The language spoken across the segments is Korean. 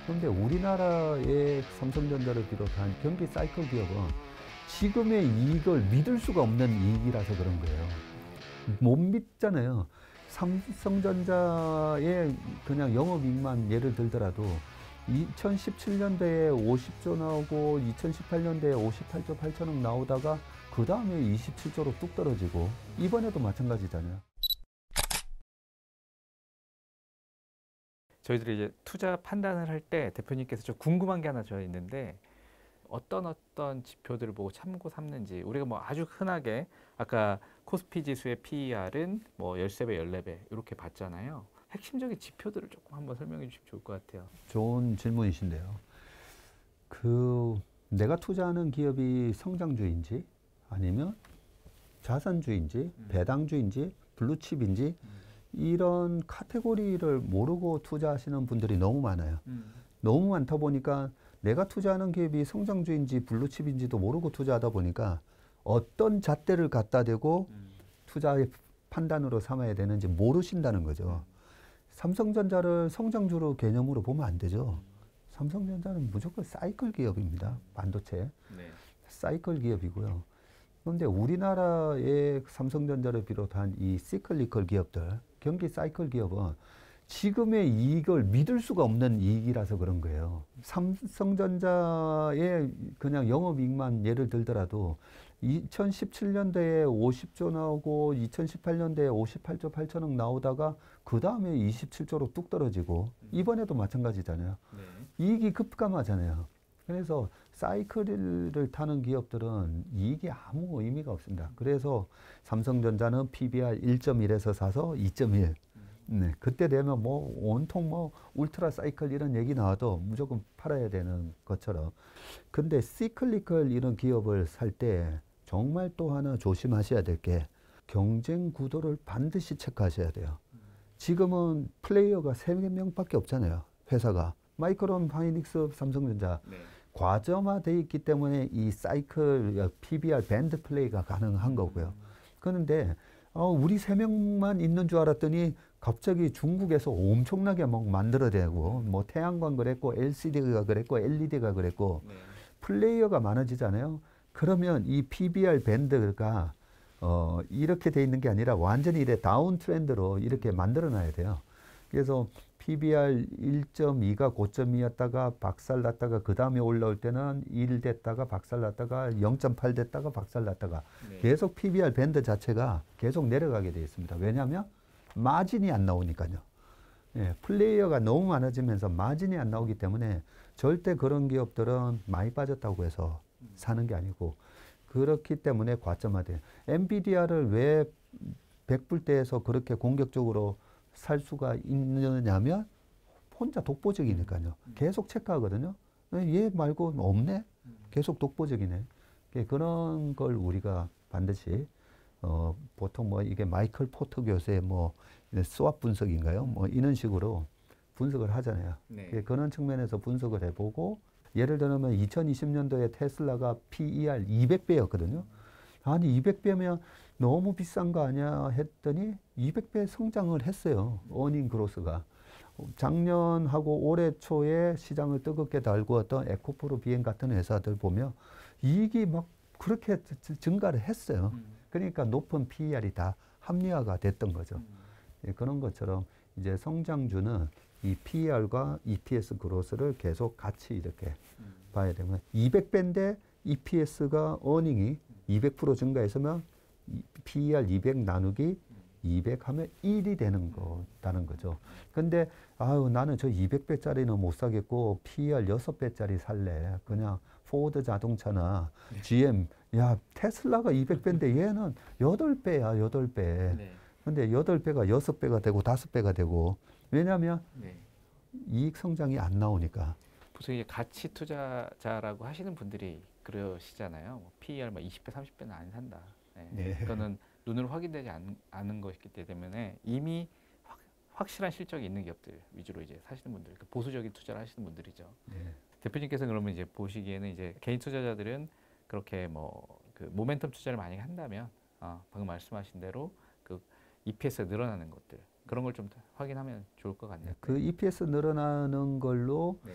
그런데 우리나라의 삼성전자를 비롯한 경기 사이클 기업은 지금의 이익을 믿을 수가 없는 이익이라서 그런 거예요. 못 믿잖아요. 삼성전자의 그냥 영업이익만 예를 들더라도 2017년도에 50조 나오고 2018년도에 58조 8천억 나오다가 그 다음에 27조로 뚝 떨어지고 이번에도 마찬가지잖아요. 저희들이 이제 투자 판단을 할 때 대표님께서 좀 궁금한 게 하나 저 있는데 어떤 지표들을 보고 참고 삼는지. 우리가 뭐 아주 흔하게 아까 코스피 지수의 PER은 뭐 13배, 14배 이렇게 봤잖아요. 핵심적인 지표들을 조금 한번 설명해 주시면 좋을 것 같아요. 좋은 질문이신데요. 내가 투자하는 기업이 성장주인지 아니면 자산주인지 배당주인지 블루칩인지 이런 카테고리를 모르고 투자하시는 분들이 너무 많아요. 너무 많다 보니까 내가 투자하는 기업이 성장주인지 블루칩인지도 모르고 투자하다 보니까 어떤 잣대를 갖다 대고 투자의 판단으로 삼아야 되는지 모르신다는 거죠. 삼성전자를 성장주로 개념으로 보면 안 되죠. 삼성전자는 무조건 사이클 기업입니다. 반도체. 네. 사이클 기업이고요. 그런데 우리나라의 삼성전자를 비롯한 이 시클리컬 기업들, 경기 사이클 기업은 지금의 이익을 믿을 수가 없는 이익이라서 그런 거예요. 삼성전자의 그냥 영업이익만 예를 들더라도 2017년도에 50조 나오고 2018년도에 58조 8천억 나오다가 그 다음에 27조로 뚝 떨어지고 이번에도 마찬가지잖아요. 네. 이익이 급감하잖아요. 그래서 사이클을 타는 기업들은 이익이 아무 의미가 없습니다. 그래서 삼성전자는 PBR 1.1에서 사서 2.1. 네, 그때 되면 뭐 온통 뭐 울트라 사이클 이런 얘기 나와도 무조건 팔아야 되는 것처럼. 근데 시클리컬 이런 기업을 살 때 정말 또 하나 조심하셔야 될 게 경쟁 구도를 반드시 체크하셔야 돼요. 지금은 플레이어가 3명밖에 없잖아요. 회사가. 마이크론, 하이닉스, 삼성전자. 네. 과점화되어 있기 때문에 이 사이클, PBR 밴드 플레이가 가능한 거고요. 그런데 우리 3명만 있는 줄 알았더니 갑자기 중국에서 엄청나게 막 만들어내고 뭐 태양광 그랬고 LCD가 그랬고 LED가 그랬고 네. 플레이어가 많아지잖아요. 그러면 이 PBR 밴드가 이렇게 돼 있는 게 아니라 완전히 이래 다운 트렌드로 이렇게 만들어 놔야 돼요. 그래서 PBR 1.2가 고점이었다가 박살났다가 그 다음에 올라올 때는 1 됐다가 박살났다가 0.8 됐다가 박살났다가 네. 계속 PBR 밴드 자체가 계속 내려가게 되어 있습니다. 왜냐하면 마진이 안 나오니까요. 예, 플레이어가 너무 많아지면서 마진이 안 나오기 때문에 절대 그런 기업들은 많이 빠졌다고 해서 사는 게 아니고 그렇기 때문에 과점화돼요. 엔비디아를 왜 100불대에서 그렇게 공격적으로 살 수가 있느냐면 혼자 독보적이니까요. 계속 체크하거든요. 얘 말고 없네? 계속 독보적이네. 그런 걸 우리가 반드시 보통 뭐 이게 마이클 포터 교수의 뭐 스왑 분석인가요? 뭐 이런 식으로 분석을 하잖아요. 네. 그런 측면에서 분석을 해보고 예를 들면 2020년도에 테슬라가 PER 200배였거든요. 아니 200배면 너무 비싼 거 아니야 했더니 200배 성장을 했어요. 어닝 그로스가. 작년하고 올해 초에 시장을 뜨겁게 달구었던 에코프로 비행 같은 회사들 보면 이익이 막 그렇게 증가를 했어요. 그러니까 높은 PER이 다 합리화가 됐던 거죠. 예, 그런 것처럼 이제 성장주는 이 PER과 EPS 그로스를 계속 같이 이렇게 봐야 되면 200배인데 EPS가 어닝이 200% 증가했으면 PER 200 나누기 200 하면 1이 되는 거다는 거죠. 근데 나는 저 200배짜리는 못 사겠고 PER 6배짜리 살래. 그냥 포드 자동차나 GM 야 테슬라가 200배인데 얘는 8배야 8배. 네. 근데 8배가 6배가 되고 5배가 되고 왜냐하면 네. 이익 성장이 안 나오니까. 보통 이제 가치 투자자라고 하시는 분들이 그러시잖아요. 뭐 PER 뭐 20배, 30배는 안 산다. 네. 네. 그거는 눈으로 확인되지 않은 것이기 때문에 이미 확실한 실적이 있는 기업들 위주로 이제 사시는 분들, 그러니까 보수적인 투자를 하시는 분들이죠. 네. 대표님께서 그러면 이제 보시기에는 이제 개인 투자자들은 그렇게 뭐 그 모멘텀 투자를 많이 한다면 방금 말씀하신 대로 그 EPS가 늘어나는 것들 그런 걸 좀 확인하면 좋을 것 같네요. 그 EPS 늘어나는 걸로 네.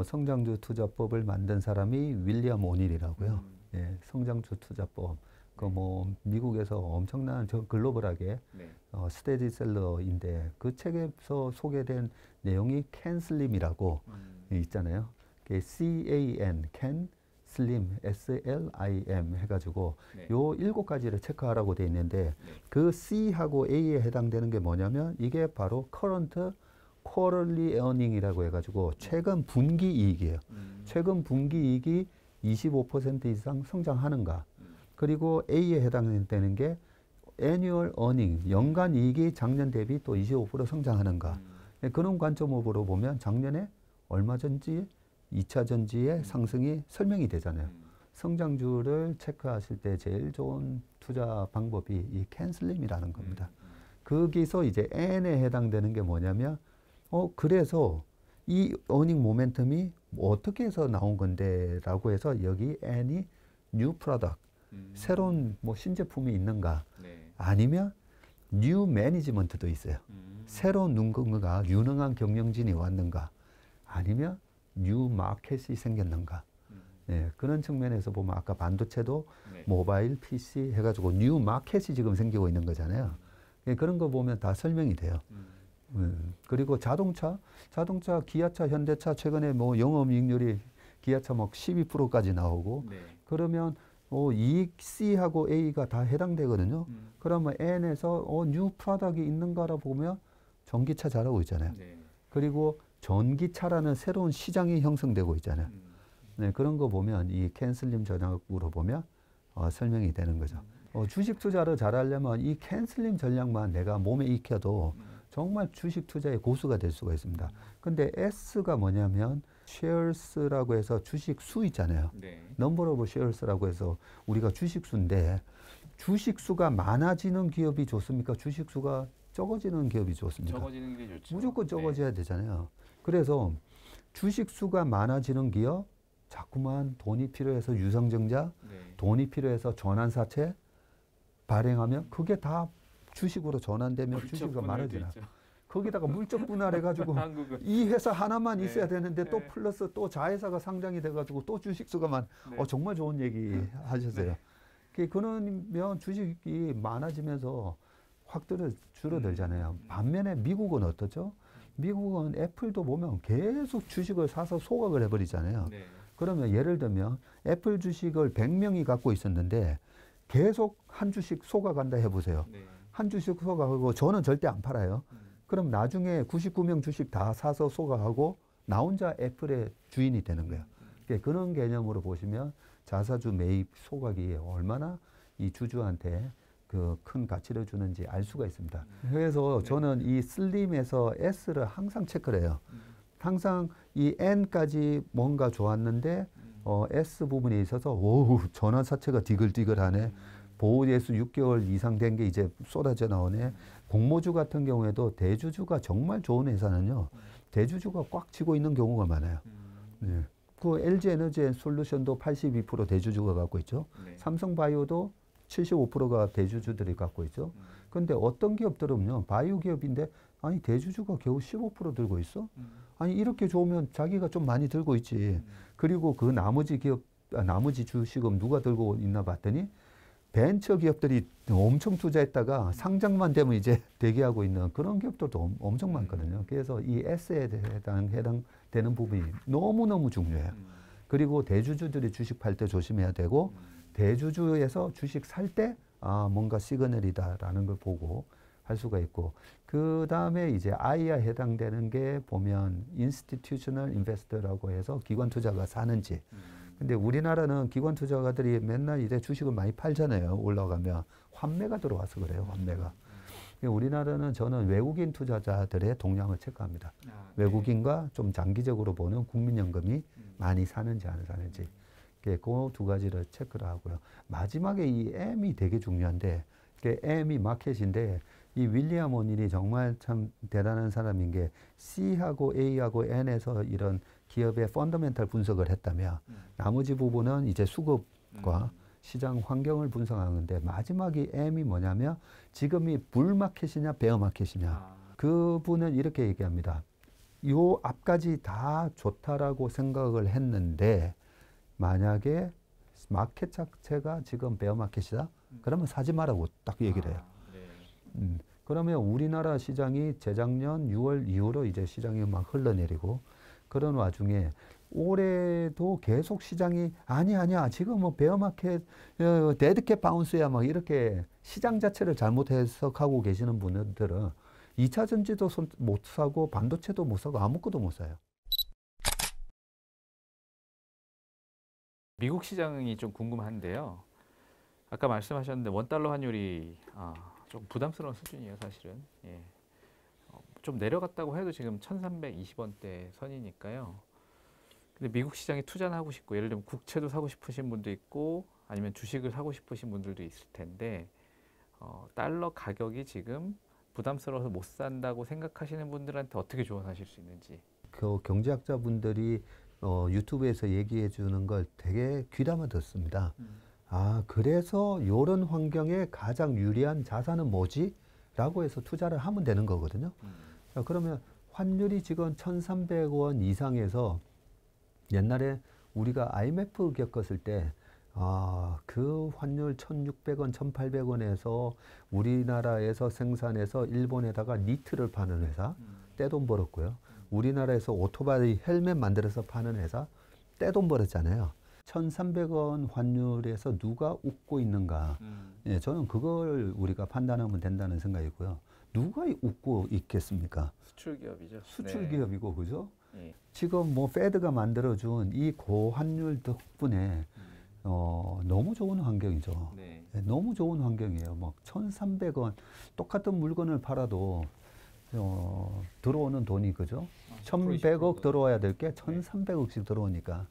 성장주 투자법을 만든 사람이 윌리엄 오닐이라고요. 예, 성장주 투자법. 그 뭐 미국에서 엄청난 저 글로벌하게 네. 스테디셀러인데 그 책에서 소개된 내용이 캔슬림이라고 있잖아요. CAN, 캔, 슬림, SLIM 해가지고 네. 요 7가지를 체크하라고 돼 있는데 네. 그 C하고 A에 해당되는 게 뭐냐면 이게 바로 current quarterly earning이라고 해가지고 최근 분기 이익이에요. 최근 분기 이익이 25% 이상 성장하는가. 그리고 A에 해당되는 게 annual earning, 연간 이익이 작년 대비 또 25% 성장하는가. 그런 관점으로 보면 작년에 얼마 전지, 2차 전지의 상승이 설명이 되잖아요. 성장주를 체크하실 때 제일 좋은 투자 방법이 이 캔슬림이라는 겁니다. 거기서 이제 N에 해당되는 게 뭐냐면 그래서 이 어닝 모멘텀이 어떻게 해서 나온 건데 라고 해서 여기 N이 new product, 새로운 뭐 신제품이 있는가 네. 아니면 new management도 있어요. 새로운 누군가가 유능한 경영진이 왔는가 아니면 new market이 생겼는가. 네, 그런 측면에서 보면 아까 반도체도 네. 모바일, PC 해가지고 new market이 지금 생기고 있는 거잖아요. 예, 그런 거 보면 다 설명이 돼요. 그리고 자동차, 기아차, 현대차 최근에 뭐 영업이익률이 기아차 막 12%까지 나오고 네. 그러면 이익 C하고 A가 다 해당되거든요. 그러면 N에서 뉴 프로덕트이 있는가라 보면 전기차 잘하고 있잖아요. 네. 그리고 전기차라는 새로운 시장이 형성되고 있잖아요. 네, 그런 거 보면 이 캔슬림 전략으로 보면 설명이 되는 거죠. 주식 투자를 잘하려면 이 캔슬림 전략만 내가 몸에 익혀도 정말 주식 투자의 고수가 될 수가 있습니다. 근데 S가 뭐냐면 shares라고 해서 주식 수 있잖아요. 네. number of shares라고 해서 우리가 주식 수인데 주식 수가 많아지는 기업이 좋습니까? 주식 수가 적어지는 기업이 좋습니까? 적어지는 게 좋죠. 무조건 적어져야 되잖아요. 그래서 주식 수가 많아지는 기업, 자꾸만 돈이 필요해서 유상증자, 네. 돈이 필요해서 전환사채 발행하면 그게 다 주식으로 전환되면 주식이 많아지나. 거기다가 물적 분할해가지고 한국은 이 회사 하나만 네. 있어야 되는데 또 네. 플러스 또 자회사가 상장이 돼가지고 또 주식 수가 네. 정말 좋은 얘기 하셨어요. 그러면 주식이 많아지면서 확 줄어들잖아요. 반면에 미국은 어떠죠? 미국은 애플도 보면 계속 주식을 사서 소각을 해버리잖아요. 네. 그러면 예를 들면 애플 주식을 100명이 갖고 있었는데 계속 한 주씩 소각한다 해보세요. 네. 한 주씩 소각하고 저는 절대 안 팔아요. 그럼 나중에 99명 주식 다 사서 소각하고 나 혼자 애플의 주인이 되는 거예요. 그런 개념으로 보시면 자사주 매입 소각이 얼마나 이 주주한테 그 큰 가치를 주는지 알 수가 있습니다. 그래서 저는 이 슬림에서 S를 항상 체크를 해요. 항상 이 N까지 뭔가 좋았는데 S 부분에 있어서 오우 전환사채가 디글디글하네. 보호예수 6개월 이상 된 게 이제 쏟아져 나오네. 공모주 같은 경우에도 대주주가 정말 좋은 회사는요. 대주주가 꽉 쥐고 있는 경우가 많아요. 네. 그 LG 에너지 솔루션도 82% 대주주가 갖고 있죠. 네. 삼성바이오도 75%가 대주주들이 갖고 있죠. 근데 어떤 기업들은요. 바이오 기업인데 아니 대주주가 겨우 15% 들고 있어? 아니 이렇게 좋으면 자기가 좀 많이 들고 있지. 그리고 그 나머지 주식은 누가 들고 있나 봤더니 벤처 기업들이 엄청 투자했다가 상장만 되면 이제 대기하고 있는 그런 기업들도 엄청 많거든요. 그래서 이 S에 해당되는 부분이 너무너무 중요해요. 그리고 대주주들이 주식 팔 때 조심해야 되고 대주주에서 주식 살 때 뭔가 시그널이다라는 걸 보고 할 수가 있고 그 다음에 이제 I에 해당되는 게 보면 institutional investor라고 해서 기관 투자가 사는지 근데 우리나라는 기관 투자가들이 맨날 이제 주식을 많이 팔잖아요. 올라가면 환매가 들어와서 그래요. 환매가. 우리나라는 저는 외국인 투자자들의 동향을 체크합니다. 외국인과 좀 장기적으로 보는 국민연금이 많이 사는지 안 사는지 그 두 가지를 체크를 하고요. 마지막에 이 M이 되게 중요한데 M이 마켓인데 이 윌리엄 오닐이 정말 참 대단한 사람인 게 C하고 A하고 N에서 이런 기업의 펀더멘탈 분석을 했다면 나머지 부분은 이제 수급과 시장 환경을 분석하는데 마지막이 M이 뭐냐면 지금이 불마켓이냐 베어마켓이냐 그분은 이렇게 얘기합니다. 요 앞까지 다 좋다라고 생각을 했는데 만약에 마켓 자체가 지금 베어마켓이다. 그러면 사지 말라고 딱 얘기를 해요. 네. 그러면 우리나라 시장이 재작년 6월 이후로 이제 시장이 막 흘러내리고 그런 와중에 올해도 계속 시장이 아니야 지금 뭐 베어마켓 데드캣 바운스야 막 이렇게 시장 자체를 잘못 해석하고 계시는 분들은 2차 전지도 못 사고 반도체도 못 사고 아무것도 못 사요. 미국 시장이 좀 궁금한데요. 아까 말씀하셨는데 원달러 환율이 좀 부담스러운 수준이에요, 사실은. 예. 좀 내려갔다고 해도 지금 1,320원대 선이니까요. 근데 미국 시장에 투자는 하고 싶고, 예를 들면 국채도 사고 싶으신 분도 있고, 아니면 주식을 사고 싶으신 분들도 있을 텐데, 달러 가격이 지금 부담스러워서 못 산다고 생각하시는 분들한테 어떻게 조언하실 수 있는지. 그 경제학자분들이 유튜브에서 얘기해 주는 걸 되게 귀담아 듣습니다. 그래서 요런 환경에 가장 유리한 자산은 뭐지? 라고 해서 투자를 하면 되는 거거든요. 그러면 환율이 지금 1,300원 이상에서 옛날에 우리가 IMF 겪었을 때 그 환율 1,600원, 1,800원에서 우리나라에서 생산해서 일본에다가 니트를 파는 회사 떼돈 벌었고요. 우리나라에서 오토바이 헬멧 만들어서 파는 회사 떼돈 벌었잖아요. 1,300원 환율에서 누가 웃고 있는가? 예, 저는 그걸 우리가 판단하면 된다는 생각이고요. 누가 웃고 있겠습니까? 수출 기업이죠. 수출 기업이고, 그죠? 네. 지금 뭐 페드가 만들어준 이 고환율 덕분에 너무 좋은 환경이죠. 네. 예, 너무 좋은 환경이에요. 뭐 1,300원 똑같은 물건을 팔아도 들어오는 돈이 그죠? 1,100억 들어와야 될 게 1,300억씩 들어오니까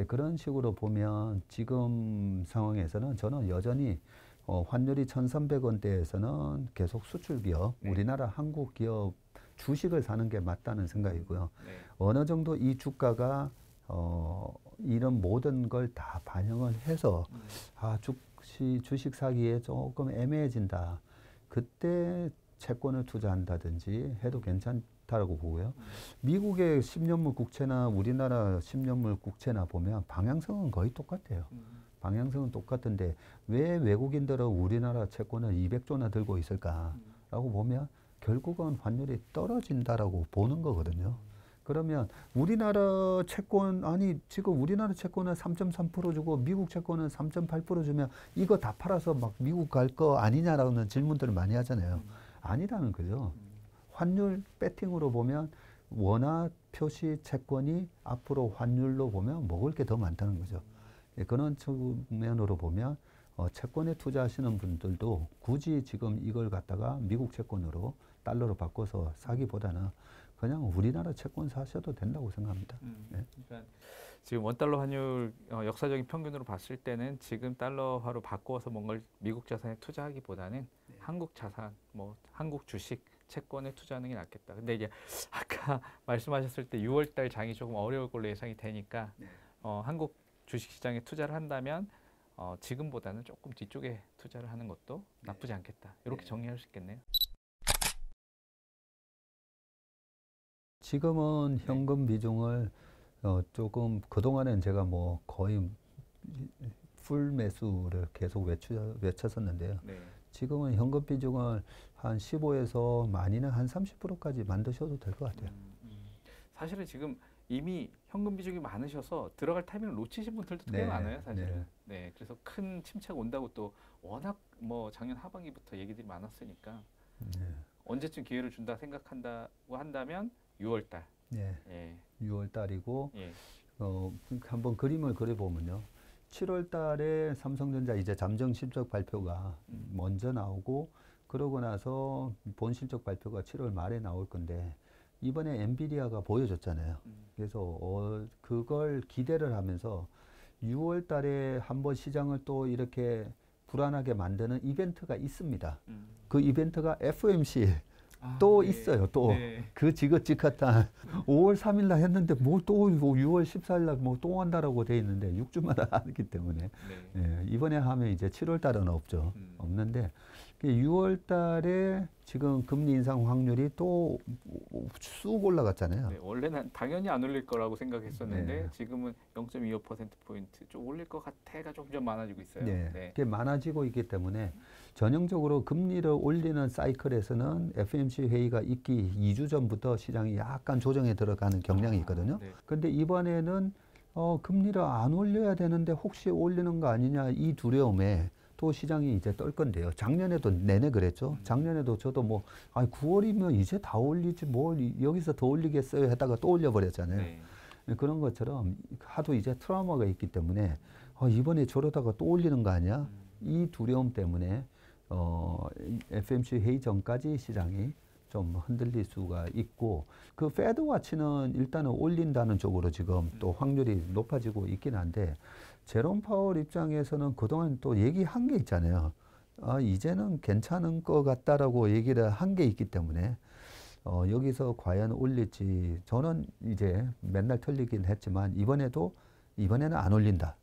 그런 식으로 보면 지금 상황에서는 저는 여전히 환율이 1,300원대에서는 계속 수출 기업, 우리나라 한국 기업 주식을 사는 게 맞다는 생각이고요. 어느 정도 이 주가가 이런 모든 걸 다 반영을 해서 주식 사기에 조금 애매해진다. 그때 채권을 투자한다든지 해도 괜찮다라고 보고요. 미국의 10년물 국채나 우리나라 10년물 국채나 보면 방향성은 거의 똑같아요. 방향성은 똑같은데 왜 외국인들은 우리나라 채권을 200조나 들고 있을까라고 보면 결국은 환율이 떨어진다라고 보는 거거든요. 그러면 우리나라 채권 지금 우리나라 채권은 3.3% 주고 미국 채권은 3.8% 주면 이거 다 팔아서 막 미국 갈 거 아니냐라는 질문들을 많이 하잖아요. 아니라는 거죠. 환율 배팅으로 보면 원화 표시 채권이 앞으로 환율로 보면 먹을 게 더 많다는 거죠. 그런 측면으로 보면 채권에 투자하시는 분들도 굳이 지금 이걸 갖다가 미국 채권으로 달러로 바꿔서 사기보다는 그냥 우리나라 채권 사셔도 된다고 생각합니다. 네. 그러니까 지금 원달러 환율 역사적인 평균으로 봤을 때는 지금 달러화로 바꿔서 뭔가 미국 자산에 투자하기보다는 한국 자산, 뭐 한국 주식, 채권에 투자하는 게 낫겠다. 근데 이제 아까 말씀하셨을 때 6월달 장이 조금 어려울 걸로 예상이 되니까 한국 주식시장에 투자를 한다면 지금보다는 조금 뒤쪽에 투자를 하는 것도 나쁘지 않겠다. 이렇게 정리할 수 있겠네요. 지금은 현금 비중을 조금 그동안엔 제가 뭐 거의 풀 매수를 계속 외쳤었는데요. 지금은 현금 비중을 한 15에서 많이는 한 30%까지 만드셔도 될 것 같아요. 사실은 지금 이미 현금 비중이 많으셔서 들어갈 타이밍을 놓치신 분들도 꽤 많아요, 사실은. 네, 그래서 큰 침체가 온다고 또 워낙 뭐 작년 하반기부터 얘기들이 많았으니까 언제쯤 기회를 준다 생각한다고 한다면 6월 달. 6월 달이고 한번 그림을 그려보면요. 7월 달에 삼성전자 이제 잠정 실적 발표가 먼저 나오고 그러고 나서 본 실적 발표가 7월 말에 나올 건데 이번에 엔비디아가 보여줬잖아요. 그래서 그걸 기대를 하면서 6월 달에 한번 시장을 또 이렇게 불안하게 만드는 이벤트가 있습니다. 그 이벤트가 FOMC 또 있어요. 또 그 지긋지긋한 5월 3일 날 했는데 뭐 또 6월 14일 날 뭐 또 한다라고 돼 있는데 6주마다 하기 때문에 이번에 하면 이제 7월 달은 없죠. 없는데 6월 달에 지금 금리 인상 확률이 또 쑥 올라갔잖아요. 네, 원래는 당연히 안 올릴 거라고 생각했었는데 네. 지금은 0.25%포인트 좀 올릴 것 같아가 점점 많아지고 있어요. 네. 네. 그게 많아지고 있기 때문에 전형적으로 금리를 올리는 사이클에서는 FOMC 회의가 있기 2주 전부터 시장이 약간 조정에 들어가는 경향이 있거든요. 네. 근데 이번에는 금리를 안 올려야 되는데 혹시 올리는 거 아니냐 이 두려움에 또 시장이 이제 떨 건데요. 작년에도 내내 그랬죠. 작년에도 저도 뭐 9월이면 이제 다 올리지 뭘 여기서 더 올리겠어요 하다가 또 올려버렸잖아요. 네. 그런 것처럼 하도 이제 트라우마가 있기 때문에 이번에 저러다가 또 올리는 거 아니야? 이 두려움 때문에 FOMC 회의 전까지 시장이 좀 흔들릴 수가 있고 그 패드 와치는 일단은 올린다는 쪽으로 지금 또 확률이 높아지고 있긴 한데 제롬 파월 입장에서는 그동안 또 얘기한 게 있잖아요. 이제는 괜찮은 것 같다라고 얘기를 한 게 있기 때문에 여기서 과연 올릴지 저는 이제 맨날 틀리긴 했지만 이번에는 안 올린다.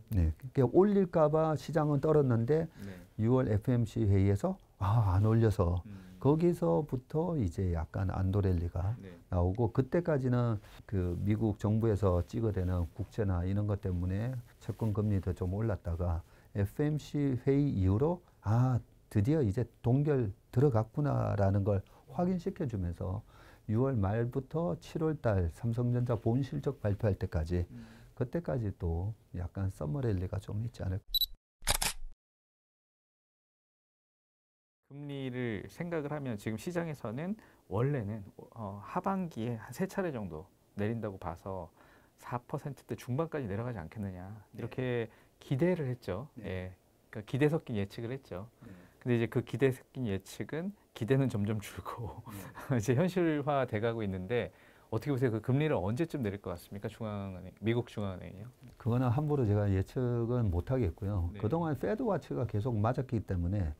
네, 그러니까 올릴까봐 시장은 떨었는데 네. 6월 FOMC 회의에서 안 올려서 거기서부터 이제 약간 안도랠리가 네. 나오고 그때까지는 그 미국 정부에서 찍어대는 국채나 이런 것 때문에 채권 금리도 좀 올랐다가 FOMC 회의 이후로 드디어 이제 동결 들어갔구나라는 걸 확인시켜주면서 6월 말부터 7월 달 삼성전자 본 실적 발표할 때까지 그때까지 또 약간 썸머랠리가 좀 있지 않을까. 금리를 생각을 하면 지금 시장에서는 원래는 하반기에 한 3차례 정도 내린다고 봐서 4%대 중반까지 내려가지 않겠느냐 이렇게 기대를 했죠. 예. 그러니까 기대 섞인 예측을 했죠. 근데 이제 그 기대 섞인 예측은 기대는 점점 줄고 이제 현실화 돼가고 있는데 어떻게 보세요? 그 금리를 언제쯤 내릴 것 같습니까? 중앙은행, 미국 중앙은행이요? 그거는 함부로 제가 예측은 못 하겠고요. 네. 그동안 패드 와치가 계속 맞았기 때문에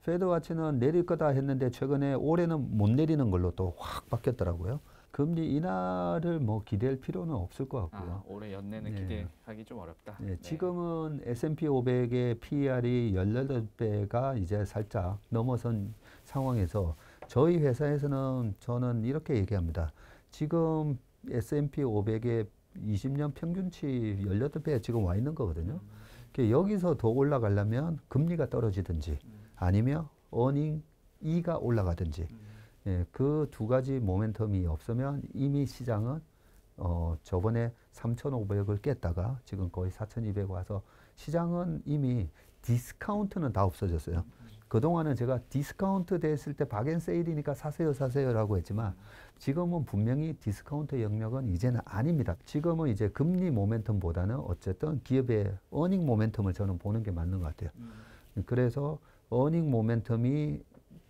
패드 와치는 내릴 거다 했는데 최근에 올해는 못 내리는 걸로 또 확 바뀌었더라고요. 금리 인하를 뭐 기대할 필요는 없을 것 같고요. 올해 연내는 네. 기대하기 좀 어렵다. 네, 지금은 S&P 500의 PER이 18배가 이제 살짝 넘어선 상황에서 저희 회사에서는 저는 이렇게 얘기합니다. 지금 S&P 500의 20년 평균치 18배에 지금 와 있는 거거든요. 여기서 더 올라가려면 금리가 떨어지든지 아니면 어닝 E가 올라가든지 예, 그 두 가지 모멘텀이 없으면 이미 시장은 저번에 3,500을 깼다가 지금 거의 4,200 와서 시장은 이미 디스카운트는 다 없어졌어요. 그동안은 제가 디스카운트 됐을 때 박앤세일이니까 사세요라고 했지만 지금은 분명히 디스카운트 영역은 이제는 아닙니다. 지금은 이제 금리 모멘텀보다는 어쨌든 기업의 어닝 모멘텀을 저는 보는 게 맞는 것 같아요. 그래서 어닝 모멘텀이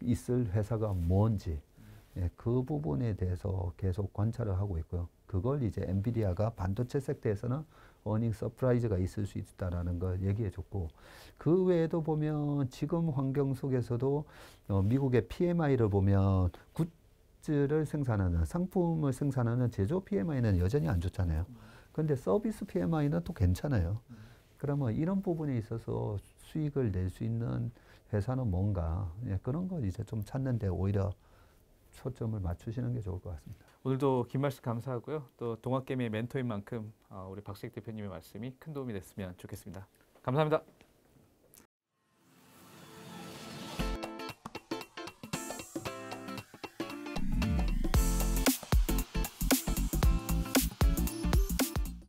있을 회사가 뭔지 그 부분에 대해서 계속 관찰을 하고 있고요. 그걸 이제 엔비디아가 반도체 섹터에서는 어닝 서프라이즈가 있을 수 있다라는 걸 얘기해 줬고 그 외에도 보면 지금 환경 속에서도 미국의 PMI를 보면 굿즈를 생산하는 상품을 생산하는 제조 PMI는 여전히 안 좋잖아요. 그런데 서비스 PMI는 또 괜찮아요. 그러면 이런 부분에 있어서 수익을 낼 수 있는 회사는 뭔가 그런 걸 이제 좀 찾는데 오히려 초점을 맞추시는 게 좋을 것 같습니다. 오늘도 긴 말씀 감사하고요. 또 동학개미의 멘토인 만큼 우리 박수익 대표님의 말씀이 큰 도움이 됐으면 좋겠습니다. 감사합니다.